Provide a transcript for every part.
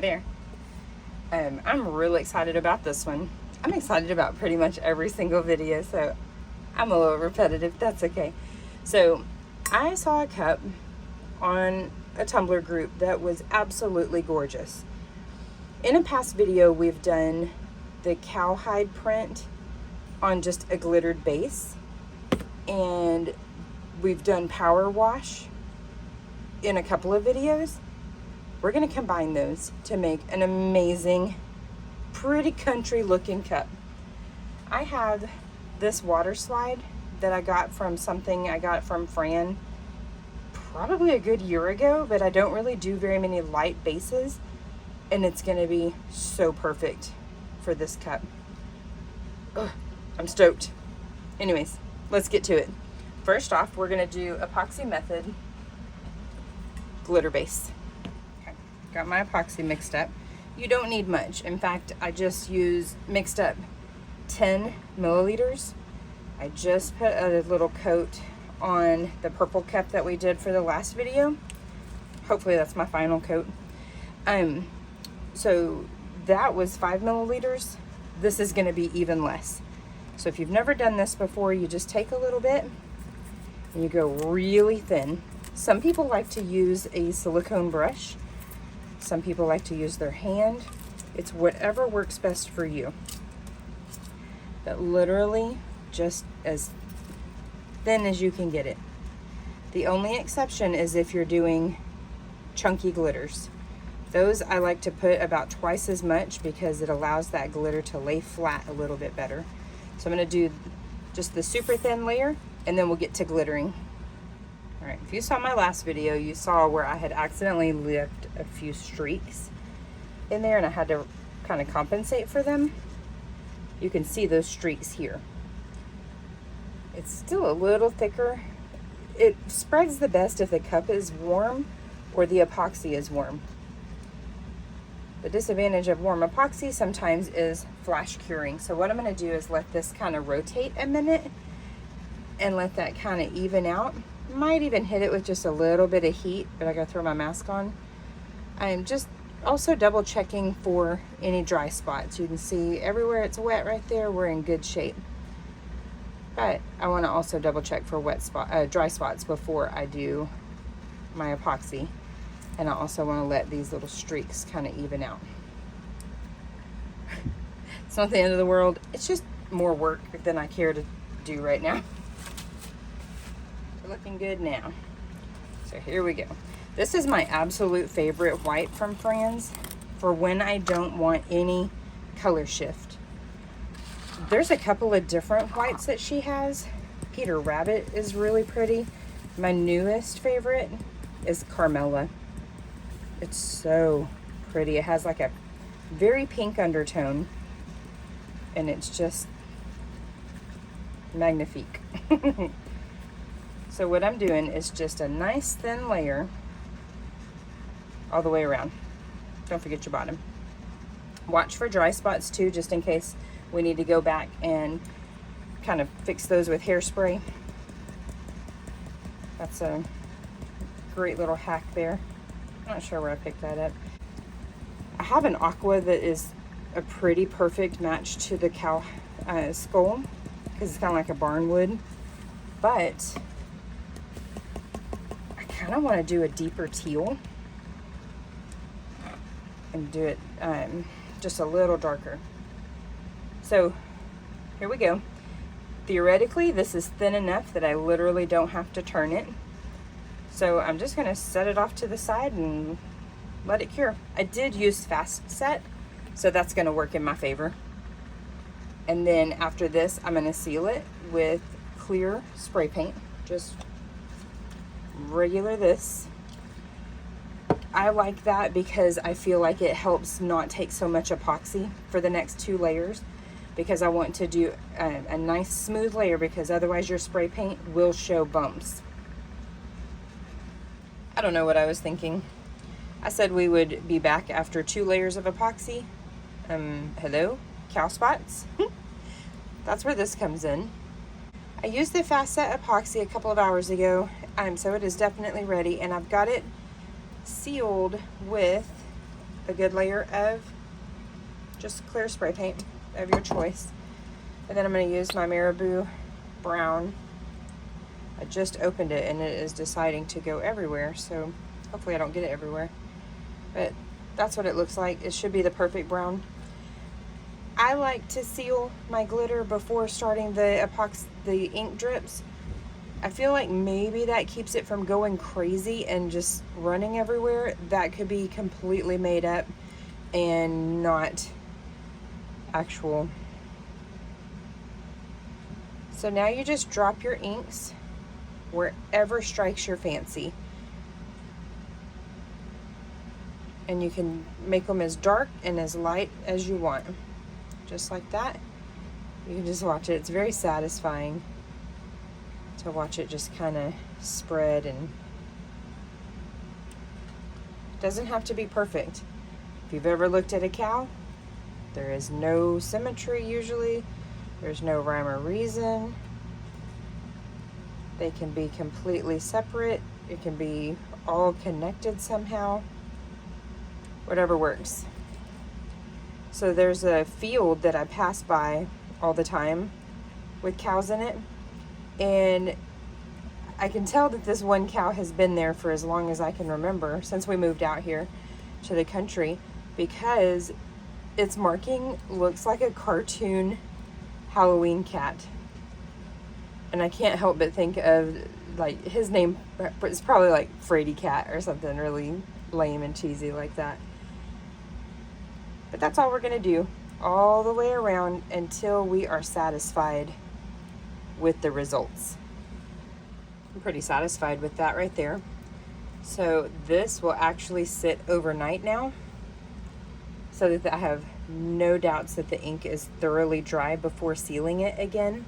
there. I'm really excited about this one. I'm excited about pretty much every single video, so I'm a little repetitive. That's okay. So I saw a cup on a tumbler group that was absolutely gorgeous. In a past video, we've done the cowhide print on just a glittered base, and we've done power wash in a couple of videos. We're going to combine those to make an amazing, pretty country looking cup. I have this water slide that I got from something I got from Fran probably a good year ago, but I don't really do very many light bases, and it's going to be so perfect for this cup. Ugh, I'm stoked. Anyways, let's get to it. First off, we're going to do epoxy method glitter base. Okay, got my epoxy mixed up. You don't need much. In fact, I just mixed up 10 milliliters. I just put a little coat on the purple cup that we did for the last video. Hopefully that's my final coat. So that was 5 milliliters. This is going to be even less. So if you've never done this before, you just take a little bit and you go really thin. Some people like to use a silicone brush. Some people like to use their hand. It's whatever works best for you. But literally just as thin as you can get it. The only exception is if you're doing chunky glitters. Those I like to put about twice as much because it allows that glitter to lay flat a little bit better. So I'm going to do just the super thin layer, and then we'll get to glittering. All right, if you saw my last video, you saw where I had accidentally left a few streaks in there and I had to kind of compensate for them. You can see those streaks here. It's still a little thicker. It spreads the best if the cup is warm or the epoxy is warm. The disadvantage of warm epoxy sometimes is flash curing. So what I'm going to do is let this kind of rotate a minute and let that kind of even out. Might even hit it with just a little bit of heat, but I got to throw my mask on. I'm just also double checking for any dry spots. You can see everywhere it's wet right there, we're in good shape. But I want to also double check for dry spots before I do my epoxy. And I also want to let these little streaks kind of even out. It's not the end of the world. It's just more work than I care to do right now. We're looking good now. So here we go. This is my absolute favorite white from Fran's for when I don't want any color shift. There's a couple of different whites that she has. Peter Rabbit is really pretty. My newest favorite is Carmela. It's so pretty. It has like a very pink undertone, and it's just magnifique. So what I'm doing is just a nice thin layer all the way around. Don't forget your bottom. Watch for dry spots too, just in case we need to go back and kind of fix those with hairspray. That's a great little hack there. Not sure where I picked that up. I have an aqua that is a pretty perfect match to the cow skull because it's kind of like a barnwood, but I kind of want to do a deeper teal and do it just a little darker. So here we go. Theoretically, this is thin enough that I literally don't have to turn it. So I'm just going to set it off to the side and let it cure. I did use fast set, so that's going to work in my favor. And then after this, I'm going to seal it with clear spray paint, just regular this. I like that because I feel like it helps not take so much epoxy for the next 2 layers, because I want to do a nice smooth layer, because otherwise your spray paint will show bumps. I don't know what I was thinking. I said we would be back after 2 layers of epoxy. Hello? Cow spots? That's where this comes in. I used the fast set epoxy a couple of hours ago, so it is definitely ready, and I've got it sealed with a good layer of just clear spray paint of your choice. And then I'm going to use my Marabou brown. I just opened it and it is deciding to go everywhere, so hopefully I don't get it everywhere. But that's what it looks like. It should be the perfect brown. I like to seal my glitter before starting the ink drips. I feel like maybe that keeps it from going crazy and just running everywhere. That could be completely made up and not actual. So now you just drop your inks wherever strikes your fancy. And you can make them as dark and as light as you want. Just like that. You can just watch it. It's very satisfying to watch it just kind of spread, and it doesn't have to be perfect. If you've ever looked at a cow, there is no symmetry usually. There's no rhyme or reason. They can be completely separate. It can be all connected somehow. Whatever works. So there's a field that I pass by all the time with cows in it, and I can tell that this one cow has been there for as long as I can remember, since we moved out here to the country, because its marking looks like a cartoon Halloween cat. And I can't help but think of, like, his name is probably like Frady Cat or something really lame and cheesy like that. But that's all we're going to do all the way around until we are satisfied with the results. I'm pretty satisfied with that right there. So this will actually sit overnight now, so that I have no doubts that the ink is thoroughly dry before sealing it again.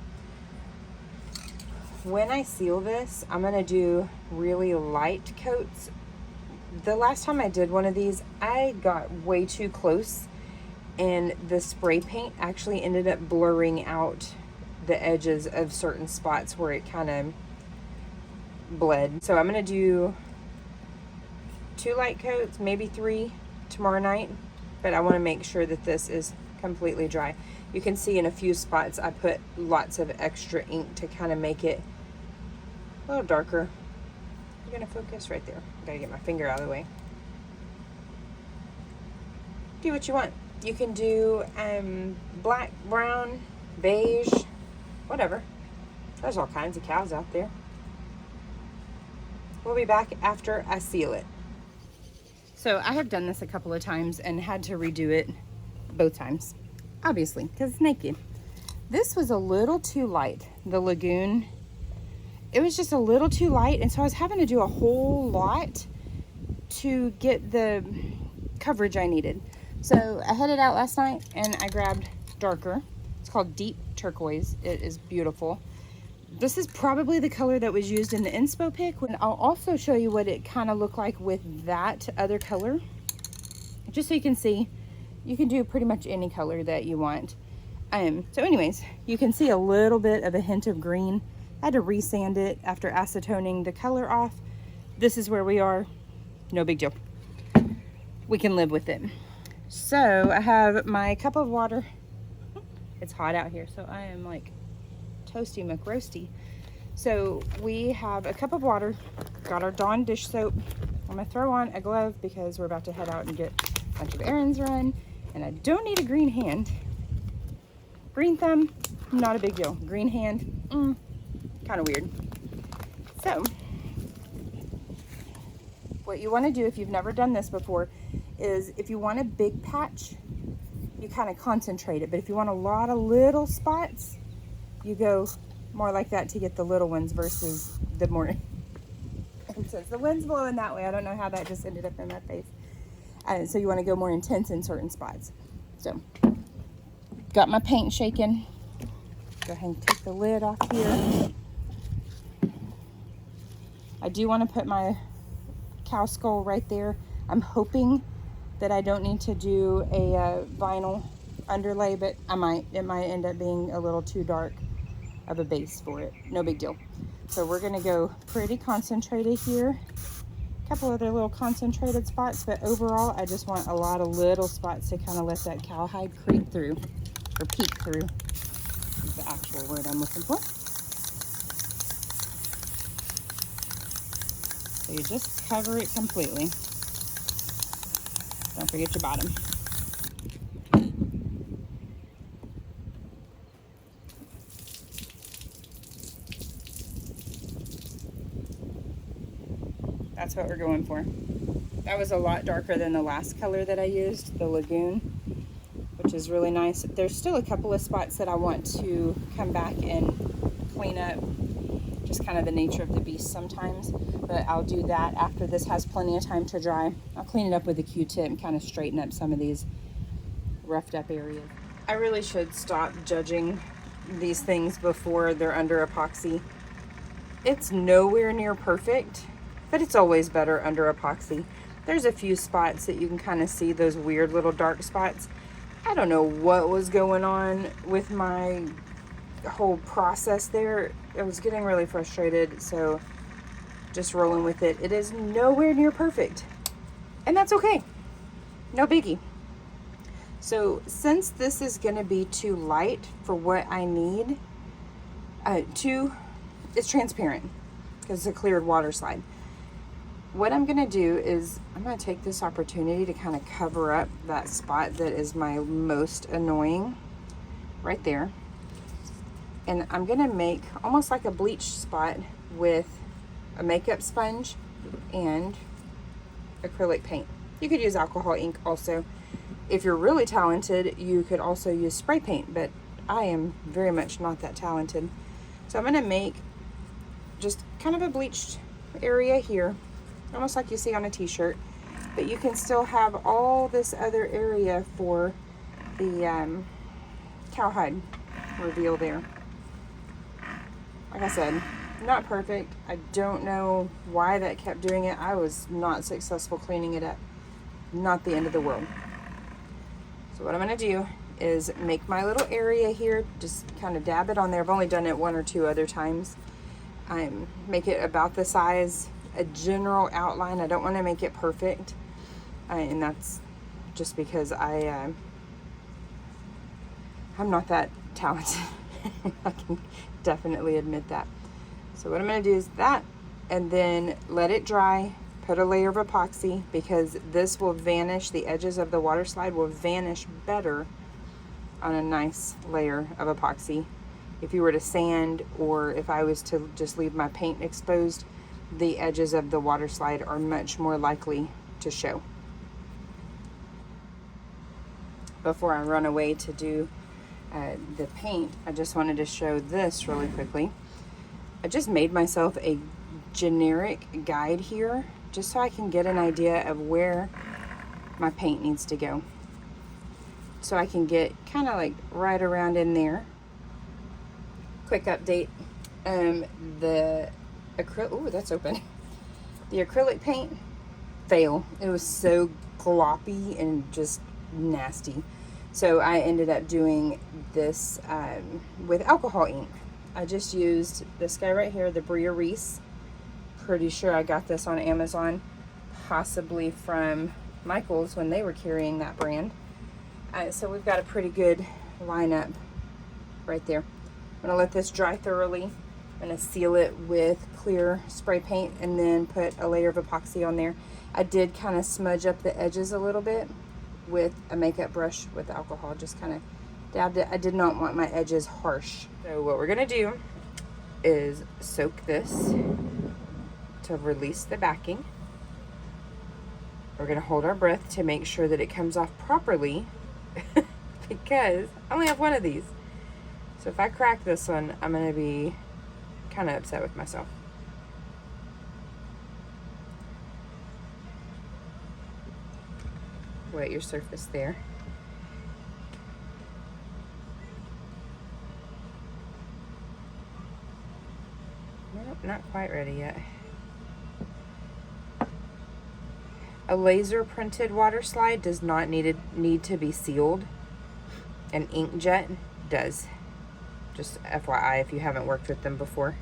When I seal this, I'm going to do really light coats. The last time I did one of these, I got way too close, and the spray paint actually ended up blurring out the edges of certain spots where it kind of bled. So I'm going to do 2 light coats, maybe 3 tomorrow night, but I want to make sure that this is completely dry. You can see in a few spots I put lots of extra ink to kind of make it a little darker. You're going to focus right there. I gotta get my finger out of the way. Do what you want. You can do black, brown, beige, whatever. There's all kinds of cows out there. We'll be back after I seal it. So I have done this a couple of times and had to redo it both times, obviously, because it's naked. This was a little too light, the lagoon. It was just a little too light, and so I was having to do a whole lot to get the coverage I needed. So I headed out last night and I grabbed darker. It's called Deep Turquoise. It is beautiful. This is probably the color that was used in the inspo pic. And I'll also show you what it kind of looked like with that other color. Just so you can see, you can do pretty much any color that you want. So anyways, you can see a little bit of a hint of green. I had to resand it after acetoning the color off. This is where we are. No big deal. We can live with it. So I have my cup of water. It's hot out here, so I am like toasty McRoasty. So we have a cup of water, got our Dawn dish soap. I'm gonna throw on a glove because we're about to head out and get a bunch of errands run, and I don't need a green hand. Green thumb, not a big deal. Green hand, kind of weird. So what you want to do if you've never done this before is, if you want a big patch, you kind of concentrate it, but if you want a lot of little spots, you go more like that to get the little ones versus the more. And since the wind's blowing that way, I don't know how that just ended up in my face. So you want to go more intense in certain spots. So got my paint shaking. Go ahead and take the lid off here. I do want to put my cow skull right there. I'm hoping that I don't need to do a vinyl underlay, but I might. It might end up being a little too dark of a base for it. No big deal. So we're gonna go pretty concentrated here a couple other little concentrated spots, but overall I just want a lot of little spots to kind of let that cowhide creep through, or peek through is the actual word I'm looking for. So you just cover it completely. Don't forget your bottom. That's what we're going for. That was a lot darker than the last color that I used, the Lagoon, which is really nice. There's still a couple of spots that I want to come back and clean up. Just kind of the nature of the beast sometimes, but I'll do that after this has plenty of time to dry. I'll clean it up with a Q-tip and kind of straighten up some of these roughed up areas. I really should stop judging these things before they're under epoxy. It's nowhere near perfect, but it's always better under epoxy. There's a few spots that you can kind of see those weird little dark spots. I don't know what was going on with my whole process there. I was getting really frustrated, so just rolling with it. It is nowhere near perfect, and that's okay. No biggie. So since this is going to be too light for what I need, it's transparent because it's a cleared water slide. What I'm going to do is I'm going to take this opportunity to kind of cover up that spot that is my most annoying right there. And I'm going to make almost like a bleach spot with a makeup sponge and acrylic paint. You could use alcohol ink also. If you're really talented, you could also use spray paint, but I am very much not that talented. So I'm going to make just kind of a bleached area here, almost like you see on a t-shirt, but you can still have all this other area for the cowhide reveal there. Like I said, not perfect. I don't know why that kept doing it. I was not successful cleaning it up. Not the end of the world. So what I'm going to do is make my little area here, just kind of dab it on there. I've only done it one or two other times. Make it about the size, a general outline. I don't want to make it perfect. And that's just because I'm not that talented. I can definitely admit that. So what I'm going to do is that, and then let it dry, put a layer of epoxy, because this will vanish, the edges of the water slide will vanish better on a nice layer of epoxy. If you were to sand, or if I was to just leave my paint exposed, the edges of the water slide are much more likely to show. Before I run away to do the paint, I just wanted to show this really quickly. I just made myself a generic guide here just so I can get an idea of where my paint needs to go. So I can get kind of like right around in there. Quick update. The acrylic, oh, that's open. The acrylic paint, fail. It was so gloppy and just nasty. So I ended up doing this with alcohol ink. I just used this guy right here, the Bria Reese. Pretty sure I got this on Amazon, possibly from Michael's when they were carrying that brand. So we've got a pretty good lineup right there. I'm gonna let this dry thoroughly. I'm gonna seal it with clear spray paint and then put a layer of epoxy on there. I did kind of smudge up the edges a little bit with a makeup brush with alcohol, just kind of dabbed it. I did not want my edges harsh. So what we're gonna do is soak this to release the backing. We're gonna hold our breath to make sure that it comes off properly because I only have one of these. So if I crack this one, I'm gonna be kind of upset with myself. Wet your surface there. Nope, not quite ready yet. A laser printed water slide does not need to be sealed. An inkjet does. Just FYI if you haven't worked with them before.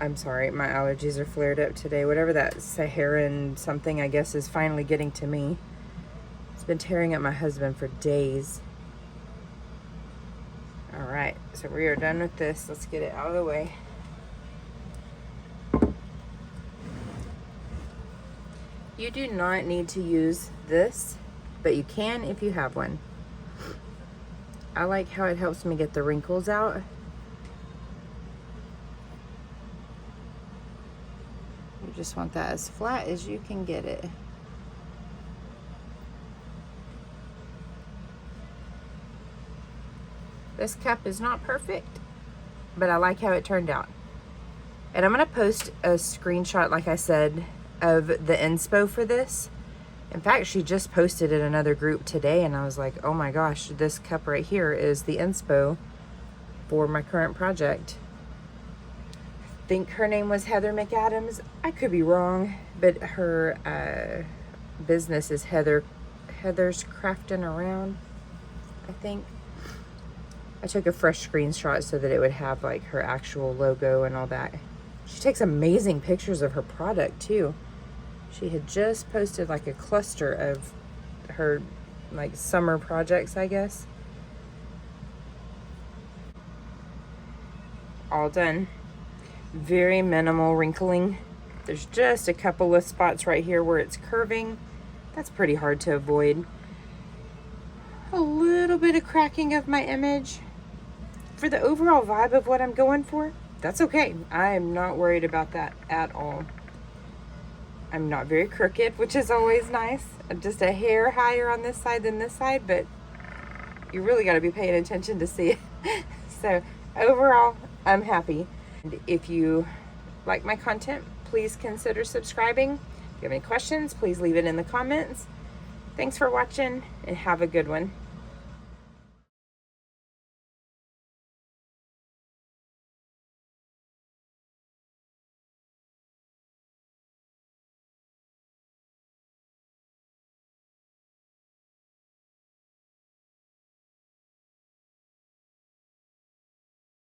I'm sorry, my allergies are flared up today. Whatever that Saharan something, I guess, is finally getting to me. It's been tearing at my husband for days. All right, so we are done with this. Let's get it out of the way. You do not need to use this, but you can if you have one. I like how it helps me get the wrinkles out. You just want that as flat as you can get it. This cup is not perfect, but I like how it turned out. And I'm gonna post a screenshot, like I said, of the inspo for this. In fact, she just posted in another group today, and I was like, oh my gosh, this cup right here is the inspo for my current project. I think her name was Heather McAdams. I could be wrong, but her business is Heather's Crafting Around, I think. I took a fresh screenshot so that it would have like her actual logo and all that. She takes amazing pictures of her product too. She had just posted like a cluster of her like summer projects, I guess. All done. Very minimal wrinkling. There's just a couple of spots right here where it's curving. That's pretty hard to avoid. A little bit of cracking of my image. For the overall vibe of what I'm going for, that's okay. I am not worried about that at all. I'm not very crooked, which is always nice. I'm just a hair higher on this side than this side, but you really got to be paying attention to see it. So overall, I'm happy. And if you like my content, please consider subscribing. If you have any questions, please leave it in the comments. Thanks for watching and have a good one.